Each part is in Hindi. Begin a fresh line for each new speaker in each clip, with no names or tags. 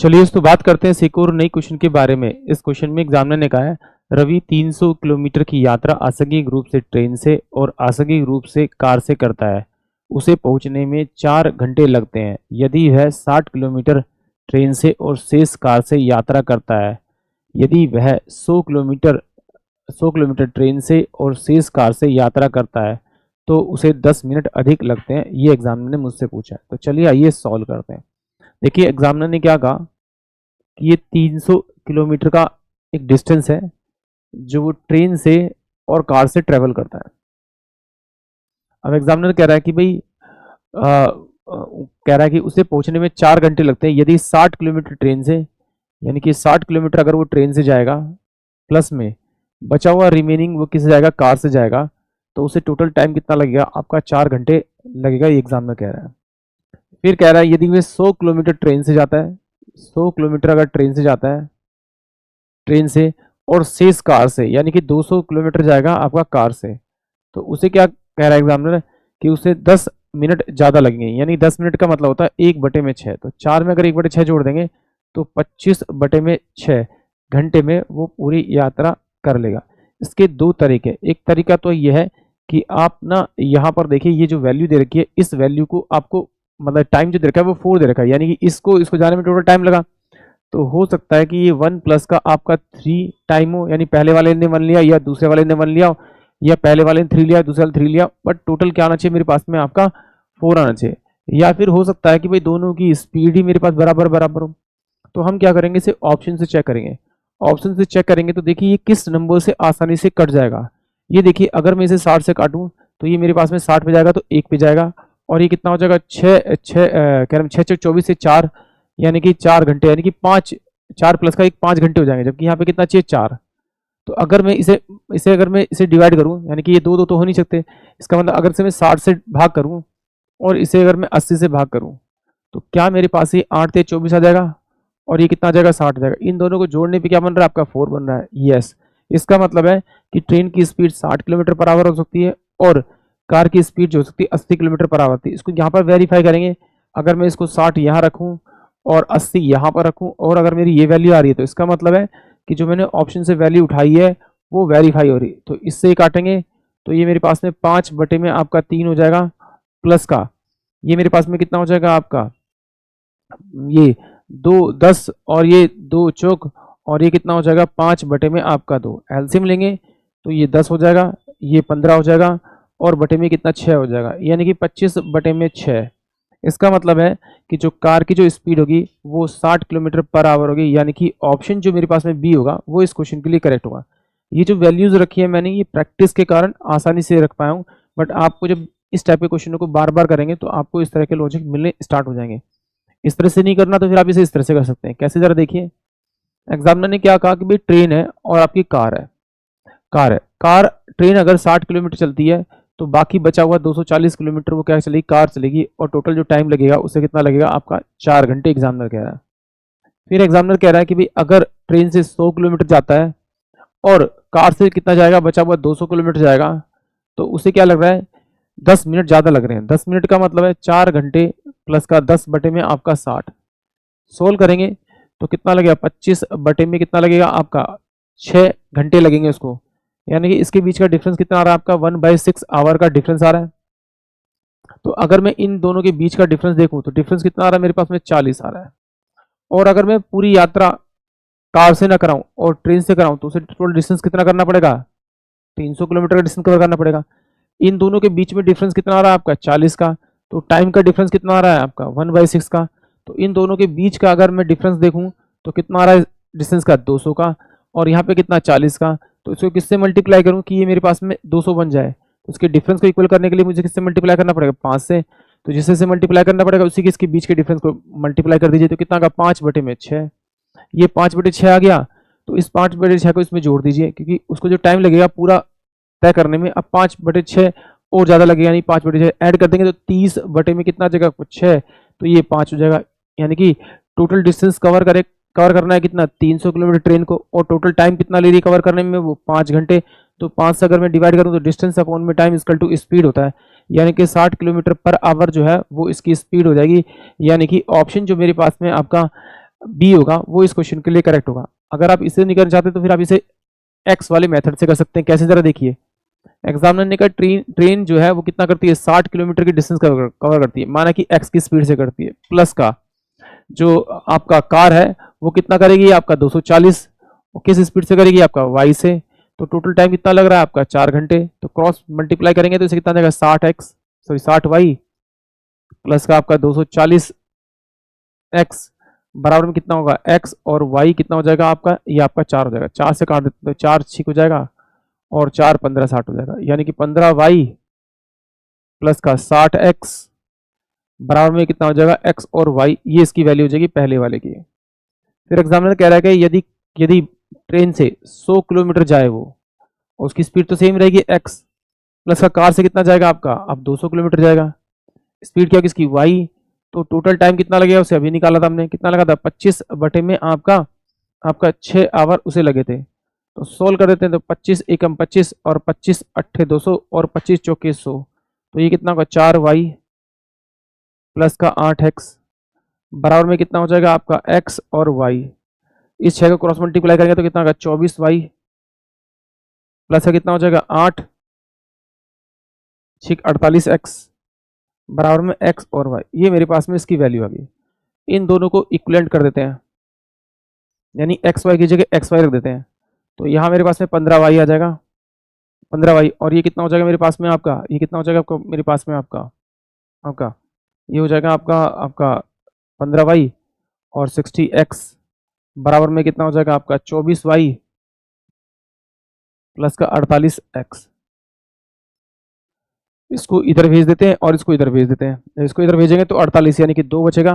चलिए तो बात करते हैं एक और नई क्वेश्चन के बारे में। इस क्वेश्चन में एग्जामिनर ने कहा है रवि 300 किलोमीटर की यात्रा आंशिक रूप से ट्रेन से और आंशिक रूप से कार से करता है। उसे पहुंचने में 4 घंटे लगते हैं। यदि वह 60 किलोमीटर ट्रेन से और शेष कार से यात्रा करता है, यदि वह 100 किलोमीटर ट्रेन से और शेष कार से यात्रा करता है तो उसे 10 मिनट अधिक लगते हैं। ये एग्जामिनर ने मुझसे पूछा है। तो चलिए आइए सॉल्व करते हैं। देखिए एग्जामिनर ने क्या कहा कि ये 300 किलोमीटर का एक डिस्टेंस है जो वो ट्रेन से और कार से ट्रेवल करता है। अब एग्जामिनर कह रहा है कि भाई कह रहा है कि उसे पहुंचने में 4 घंटे लगते हैं यदि 60 किलोमीटर ट्रेन से, यानी कि 60 किलोमीटर अगर वो ट्रेन से जाएगा प्लस में बचा हुआ रिमेनिंग वो किससे जाएगा, कार से जाएगा, तो उसे टोटल टाइम कितना लगेगा आपका, 4 घंटे लगेगा। ये एग्जामिनर कह रहा है। फिर कह रहा है यदि वे 100 किलोमीटर ट्रेन से जाता है, 100 किलोमीटर अगर ट्रेन से जाता है ट्रेन से और शेष कार से, यानी कि 200 किलोमीटर जाएगा आपका कार से, तो उसे क्या कह रहा है एग्जामिनर कि उसे 10 मिनट ज़्यादा लगेंगे। यानी 10 मिनट का मतलब होता है 1/6। तो 4 में अगर 1/6 जोड़ देंगे तो 25/6 घंटे में वो पूरी यात्रा कर लेगा। इसके दो तरीके, एक तरीका तो यह है कि आप ना यहाँ पर देखिए ये जो वैल्यू दे रखी है इस वैल्यू को आपको मतलब टाइम जो दे रखा है वो 4 दे रखा है, यानी कि इसको जाने में टोटल टाइम लगा। तो हो सकता है कि ये 1 प्लस का आपका 3 टाइम हो, यानी पहले वाले ने 1 लिया या दूसरे वाले ने 1 लिया हो, या पहले वाले ने 3 लिया दूसरे वाले 3 लिया, बट टोटल क्या आना चाहिए मेरे पास में आपका 4 आना चाहिए। या फिर हो सकता है कि भाई दोनों की स्पीड ही मेरे पास बराबर बराबर हो। तो हम क्या करेंगे, इसे ऑप्शन से चेक करेंगे। ऑप्शन से चेक करेंगे तो देखिए ये किस नंबर से आसानी से कट जाएगा। ये देखिए अगर मैं इसे 60 से काटूं तो ये मेरे पास में 60 पे जाएगा तो 1 पे जाएगा, और ये कितना हो जाएगा 6 24 से 4, यानी कि 4 घंटे, यानी कि 5, 4 प्लस का 5 घंटे हो जाएंगे, जबकि यहाँ पे कितना चाहिए 4। तो अगर मैं इसे डिवाइड करूं, यानी कि ये दो तो हो नहीं सकते, इसका मतलब अगर से मैं 60 से भाग करूं और इसे अगर मैं 80 से भाग करूं तो क्या मेरे पास ये 8 से 24 आ जाएगा, और ये कितना आ जाएगा 60 आ जाएगा। इन दोनों को जोड़ने पे क्या बन रहा है आपका 4 बन रहा है। यस, इसका मतलब है कि ट्रेन की स्पीड 60 किलोमीटर पर आवर हो सकती है और कार की स्पीड जो हो सकती है 80 किलोमीटर पर आवर होती है। इसको यहाँ पर वेरीफाई करेंगे। अगर मैं इसको 60 यहाँ रखूँ और 80 यहाँ पर रखूँ और अगर मेरी ये वैल्यू आ रही है तो इसका मतलब है कि जो मैंने ऑप्शन से वैल्यू उठाई है वो वेरीफाई हो रही है। तो इससे ही काटेंगे तो ये मेरे पास में 5/में आपका 3 हो जाएगा, प्लस का ये मेरे पास में कितना हो जाएगा आपका, ये 2 10 और ये 2 चौक, और ये कितना हो जाएगा 5/में आपका 2। एलसीएम लेंगे तो ये 10 हो जाएगा, ये 15 हो जाएगा, और बटे में कितना 6 हो जाएगा, यानी कि 25/6। इसका मतलब है कि जो कार की जो स्पीड होगी वो 60 किलोमीटर पर आवर होगी, यानी कि ऑप्शन जो मेरे पास में बी होगा वो इस क्वेश्चन के लिए करेक्ट होगा। ये जो वैल्यूज रखी है मैंने ये प्रैक्टिस के कारण आसानी से रख पाया हूँ, बट आपको जब इस टाइप के क्वेश्चनों को बार बार करेंगे तो आपको इस तरह के लॉजिक मिलने स्टार्ट हो जाएंगे। इस तरह से नहीं करना तो फिर आप इसे इस तरह से कर सकते हैं। कैसे, जरा देखिए। एग्जामिनर ने क्या कहा कि भाई ट्रेन है और आपकी कार है, कार ट्रेन अगर 60 किलोमीटर चलती है तो बाकी बचा हुआ 240 किलोमीटर वो क्या चलेगी, कार चलेगी, और टोटल जो टाइम लगेगा उससे कितना लगेगा आपका 4 घंटे एग्जामिनर कह रहा है। फिर एग्जामिनर कह रहा है कि भाई अगर ट्रेन से 100 किलोमीटर जाता है और कार से कितना जाएगा, बचा हुआ 200 किलोमीटर जाएगा, तो उसे क्या लग रहा है 10 मिनट ज़्यादा लग रहे हैं। 10 मिनट का मतलब है 4 घंटे प्लस का 10/में आपका 60। सोल्व करेंगे तो कितना लगेगा 25/में कितना लगेगा आपका 6 घंटे लगेंगे उसको, यानी कि इसके बीच का डिफरेंस कितना आ रहा है आपका 1/6 आवर का डिफरेंस आ रहा है। तो अगर मैं इन दोनों के बीच का डिफरेंस देखूं तो डिफरेंस कितना आ रहा है मेरे पास में 40 आ रहा है। और अगर मैं पूरी यात्रा कार से ना कराऊं और ट्रेन से कराऊं तो उसे टोटल डिस्टेंस कितना करना पड़ेगा, 300 किलोमीटर का डिस्टेंस कवर करना पड़ेगा। इन दोनों के बीच में डिफरेंस कितना आ रहा है आपका 40 का, तो टाइम का डिफरेंस कितना आ रहा है आपका 1/6 का। तो इन दोनों के बीच का अगर मैं डिफरेंस देखूं तो कितना आ रहा है डिस्टेंस का 200 का, और यहाँ पे कितना 40 का। तो इसको किससे मल्टीप्लाई करूं कि ये मेरे पास में 200 बन जाए, तो उसके डिफरेंस को इक्वल करने के लिए मुझे किससे मल्टीप्लाई करना पड़ेगा 5 से। तो जिससे से मल्टीप्लाई करना पड़ेगा उसी के इसके बीच के डिफरेंस को मल्टीप्लाई कर दीजिए, तो कितना का 5/6। ये 5/6 आ गया, तो इस 5/6 को इसमें जोड़ दीजिए क्योंकि उसको जो टाइम लगेगा पूरा तय करने में, अब 5/6 और ज़्यादा लगेगा, यानी 5/6 ऐड कर देंगे तो 30 में कितना जगह 6, तो ये 5 हो जाएगा। यानी कि टोटल डिस्टेंस कवर करना है कितना 300 किलोमीटर ट्रेन को, और टोटल टाइम कितना ले रही है कवर करने में वो 5 घंटे। तो 5 से अगर मैं डिवाइड करूँ तो डिस्टेंस अपॉन में टाइम इक्वल टू स्पीड होता है, यानी कि 60 किलोमीटर पर आवर जो है वो इसकी स्पीड हो जाएगी। यानी कि ऑप्शन जो मेरे पास में आपका बी होगा वो इस क्वेश्चन के लिए करेक्ट होगा। अगर आप इसे नहीं करना चाहते तो फिर आप इसे एक्स वाले मेथड से कर सकते हैं। कैसे, जरा देखिए। एग्जामिनर ने कहा ट्रेन जो है वो कितना करती है, 60 किलोमीटर की डिस्टेंस कवर करती है, माना कि एक्स की स्पीड से करती है, प्लस का जो आपका कार है वो कितना करेगी, आपका 240, किस स्पीड से करेगी, आपका वाई से। तो टोटल टाइम कितना लग रहा है आपका, 4 घंटे। तो क्रॉस मल्टीप्लाई करेंगे तो इसे कितना देगा, 60x, सॉरी 60y, प्लस का आपका 240x, बराबर में कितना होगा, x और y कितना हो जाएगा आपका, ये आपका 4 हो जाएगा। 4 से काट देते तो 4 6 हो जाएगा, और 4 15 60 हो जाएगा, यानी कि 15y प्लस का 60x बराबर में कितना हो जाएगा, x और y, ये इसकी वैल्यू हो जाएगी पहले वाले की। फिर एग्जामिनर कह रहा है कि यदि यदि ट्रेन से 100 किलोमीटर जाए वो, उसकी स्पीड तो सेम रहेगी x, प्लस का कार से कितना जाएगा आपका, अब 200 किलोमीटर जाएगा, स्पीड क्या होगी इसकी y। तो टोटल टाइम कितना लगेगा, उसे अभी निकाला था हमने, कितना लगा था, 25 बटे में आपका आपका 6 आवर उसे लगे थे। तो सोल्व कर देते हैं, तो 25 एकम 25 और 25 अट्ठे 200 और 25 चौके 100, तो ये कितना होगा, 4y प्लस का 8x बराबर में कितना हो जाएगा आपका x और y। इस 6 को क्रॉस मल्टीप्लाई करेंगे तो कितना होगा, 24y प्लस का कितना हो जाएगा, 8 6 48x बराबर में x और y। ये मेरे पास में इसकी वैल्यू आ गई। इन दोनों को इक्विवेलेंट कर देते हैं, यानी एक्स वाई की जगह एक्स वाई रख देते हैं। तो यहाँ मेरे पास में 15y आ जाएगा, 15y, और ये कितना हो जाएगा मेरे पास में आपका, ये कितना हो जाएगा आपको मेरे पास में आपका आपका ये हो जाएगा आपका आपका 15y और 60x बराबर में कितना हो जाएगा आपका 24y प्लस का 48x। इसको इधर भेज देते हैं और इसको इधर भेज देते हैं। इसको इधर भेजेंगे तो 48, यानी कि 2 बचेगा,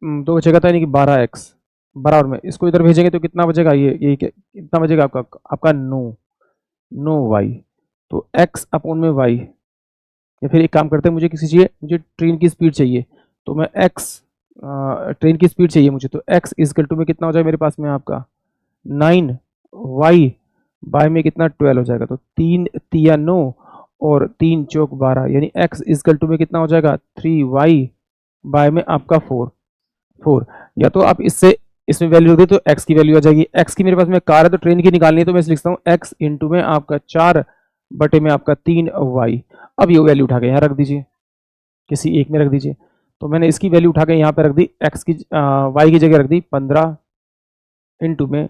2 बचेगा तो यानी कि 12x बराबर में, इसको इधर भेजेंगे तो कितना बचेगा, ये कितना बचेगा आपका आपका 9 y। तो x अपॉन में y, या फिर एक काम करते हैं, मुझे किसी चाहिए, मुझे ट्रेन की स्पीड चाहिए, तो मैं x, ट्रेन की स्पीड चाहिए मुझे, तो x इजकल टू में कितना हो जाएगा मेरे पास में आपका 9y बाय में कितना 12 हो जाएगा। तो 3 तिया 9 और 3 चौक 12, यानी x इजकल टू में कितना हो जाएगा 3y बाय में आपका 4। या तो आप इससे इसमें वैल्यू रख दे तो x की वैल्यू आ जाएगी। x की मेरे पास में कार है तो ट्रेन की निकालनी है, तो मैं लिखता हूँ x इंटू में आपका 4 बटे में आपका 3y। अब ये वैल्यू उठा के यहाँ रख दीजिए, किसी एक में रख दीजिए। तो मैंने इसकी वैल्यू उठा के यहाँ पे रख दी, x की y की जगह रख दी 15 इंटू में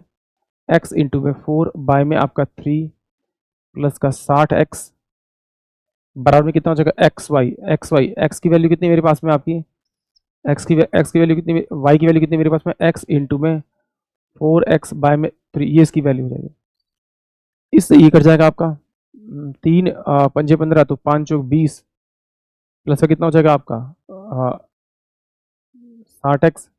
x इंटू में 4 बाय में आपका 3 प्लस का 60x बराबर में कितना हो जाएगा x की वैल्यू कितनी मेरे पास में आपकी, x की वैल्यू कितनी, y की वैल्यू कितनी मेरे पास में, x इंटू में 4x बाय में 3, ये इसकी वैल्यू हो जाएगी। इससे ये कर जाएगा आपका 3 पंजे 15, तो 5 चौक 20 प्लस का कितना हो जाएगा आपका 60x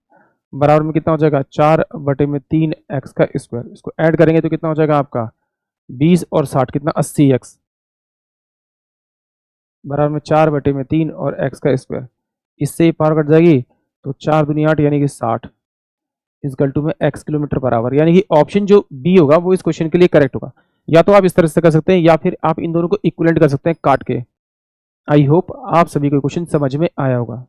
बराबर में कितना हो जाएगा 4 बटे में 3x का स्क्वायर। इसको ऐड करेंगे तो कितना हो जाएगा आपका 20 और 60 कितना 80x बराबर में 4 बटे में 3 और x का स्क्वायर। इससे ही पावर कट जाएगी, तो 4 दूनी 8 यानी कि 60 इजकल टू में x किलोमीटर बराबर, यानी कि ऑप्शन जो बी होगा वो इस क्वेश्चन के लिए करेक्ट होगा। या तो आप इस तरह से कर सकते हैं, या फिर आप इन दोनों को इक्विवेलेंट कर सकते हैं काट के। आई होप आप सभी को क्वेश्चन समझ में आया होगा।